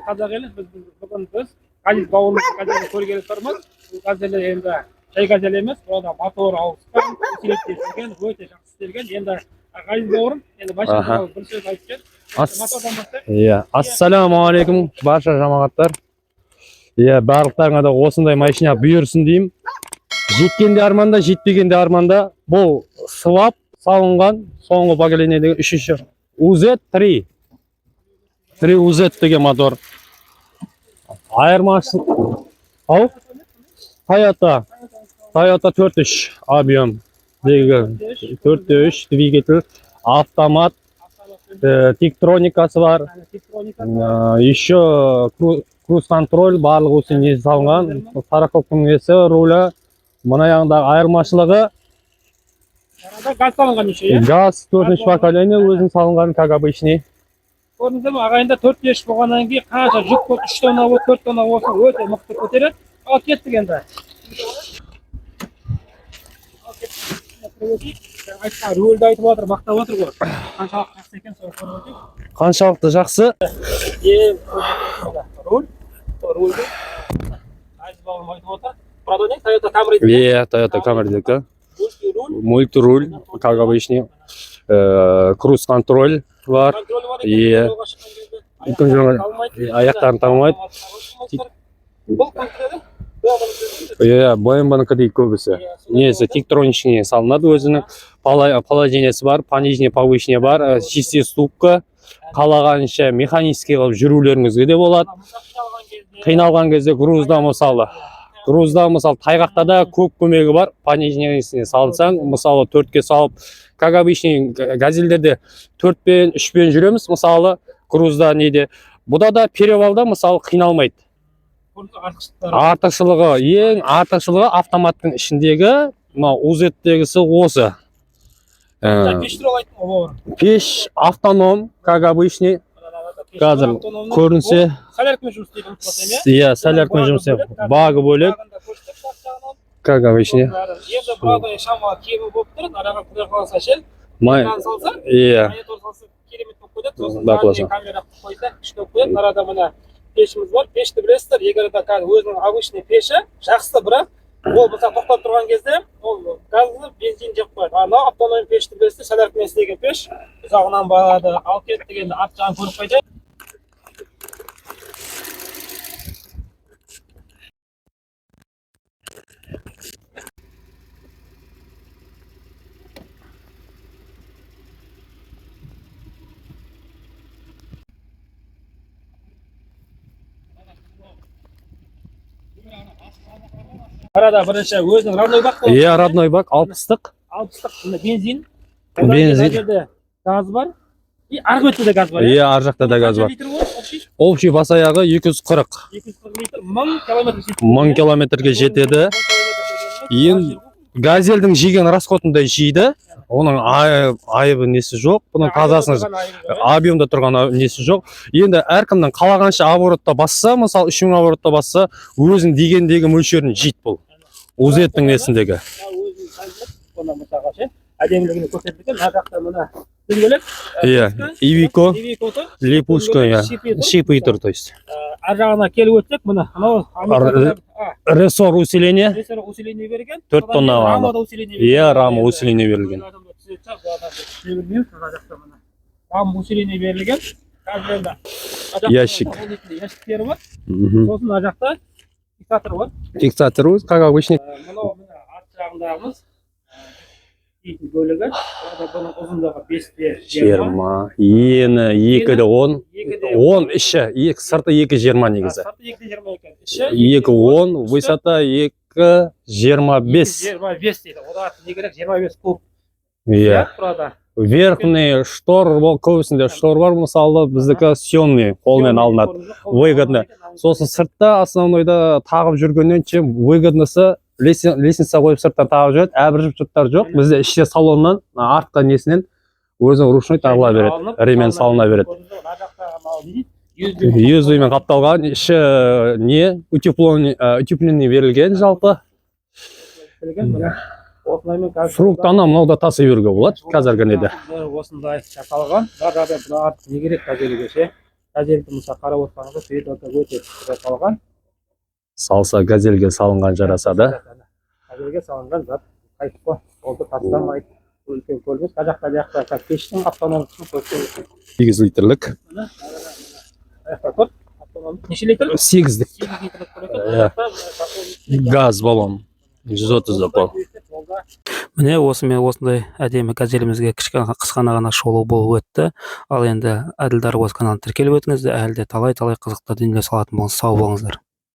Қазақ елі бүгін біз Ғазиз бауырымыздың газелін көргелі тұрмыз. Бұл газелі енді жай газель емес, бұда мотор ауысқан, усилителген, өте жақсы істелген. Енді Ғазиз бауырым, енді машинаға бір сөз айтып кел. Мотордан бастайық. Иә, ассалаумағалейкум барша жамағаттар. Иә, барлықтарыңа да осындай машина бұйырсын деймін. Жеткенде арманда, жетпегенде арманда. Бұл сылап салынған соңғы поколениедегі 3-ші UZ3 UZ деген мотор. Айырмашылық Toyota 4.3 объем деген 4.3 двигатель, автомат, тектроникасы бар. Еще круз-контроль барлығы осы несі салынған. Парковканың несі, рулі. Мына яғындағы айырмашылығы газ салынған еще, иә? Газ 4-ші поколение өзінің салынған, как обычный. Көрдіңіздер ме, ағайында 4-5 болғаннан кейін қанша жүк болды, 3 тонна болды, 4 тонна болсын, өте мықты көтереді. Ал кеттік енді. Айтқан рөлді айтып отыр, мақтап отыр ғой. Қаншалықты жақсы екен, соны көріп өтейік. Қаншалықты жақсы? Рөлді. Ғазиз бауырым айтып отыр. Правда не? Toyota Camry. Иә, Toyota Camry дека. Мультируль, как обычный. Круз-контроль бар. Иә. Аяқтарын талмайды. Бұл контроль. Иә, БМВ-нікі дейді көбісі. Несі, тектроничный салынады өзінің. Положениесі бар, понижение, повышение бар, чистая ступка. Қалағанша механический қылып жүрулеріңізге де болады. Қиналған кезде грузда мысалы тайғақта да көп көмегі бар. Понижениесіне салынсаң, мысалы 4-ке салып, как обычный газельдерде 4-пен, 3-пен жүреміз, мысалы грузда неде. Бұда да перевалда мысалы қиналмайды. Ең артықшылығы автоматтың ішіндегі, UZ-тегісі осы. Пеш автоном, как обычный. Қазір көрінсе. Соляркамен жұмыс істейді. Иә, соляркамен жұмыс істейді. Багы бөлек. Как обычный. Енді бұрадай шамға кемі болып тұрды, араға құдай қаласа жел. Салса, иә. Керемет болып қойды. Сосын камера қойса, күшті қойды. Арада мына пешіміз бар. Пешті білесіздер, егер де өзінің обычный пеші жақсы, бірақ ол мысалы тоқтап тұрған кезде ол газды бензин жеп қояды. Анау автономия пешті білесіздер, соляркамен істеген пеш ұзағынан барады. Ал кет дегенде ат жағын көріп қойды. Арада бірінші өзінің родной бак болды. Иә, родной бак, 60-тық. 60-тық бензин. Бензин. Газ бар. И арғы бетте де газ бар. Иә, ар жақта да газ бар. Общий бас аяғы 240. 240 литр, 1000 километр жетеді. 1000 километрге жетеді. Ең газельдің жеген расходындай жейді. Оның айыбы несі жоқ. Бұның тазасын объемда тұрған несі жоқ. Енді әркімнің қалағанша оборотта басса, мысалы 3000 оборотта басса, өзің дегендегі мөлшерін жейді бұл. UZ-тің несіндегі. Әдемілігіне көрсетілген, жақта мына дөңгелек. Иә, Ивико, липучка, шипитер, то есть. Ар жағына келіп өтсек, мына Рессор усиление. Рессор усиление берген. 4 тонна. Рама да усиление берген. Иә, рама усиление берілген. Рама усиление берілген. Ящик. Ящиктері бар. Сосын жақта фиксатор бар. Фиксатор, как обычный. Мынау арт жағындағымыз бөлігі. Бұның ұзындығы 5-20. Ені 2-10. 10 іші, сырты 2-20 негізі. Сырты 2-20 екен. 2-10, высота 2-25. 25 дейді. Ода не керек 25 куб. Иә. Верхний штор, көбісінде штор бар, мысалы біздікі съемный қолмен алынады. Выгодно. Сосын сыртта основнойда тағып жүргеннен чем выгодносы лестница қойып сырттан тағып жүреді, әбір жұрттар жоқ. Бізде іште салоннан, артқа несінен өзің ручной тағыла береді, ремен салына береді. Юзумен қапталған, іші не, утепленный берілген жалпы. Фруктаны мынауда тасый беруге болады қазіргі неде. Осындай жасалған. Не керек қазіргі ше. газельді мысалы қарап отырсаңыздар передача өте жасалған. Салса газельге салынған жарасады. Газельге салынған зат қайтып олды тастамайды. Үлкен көрініс. Қажақта жақта пештің автономдысын көрсетеді. 8 литрлік. Аяқта тұр. Неше литр? 8'lik. 8 литрлік. Gaz balon. 130 апал. Міне осымен осындай әдемі газелімізге қысқана ғана шолу болып өтті. Ал енді Әділ Дарбоз каналына тіркеліп өтіңіз, әлде талай қызықты дүниелер салатын болыңыз. Сау болыңыздар.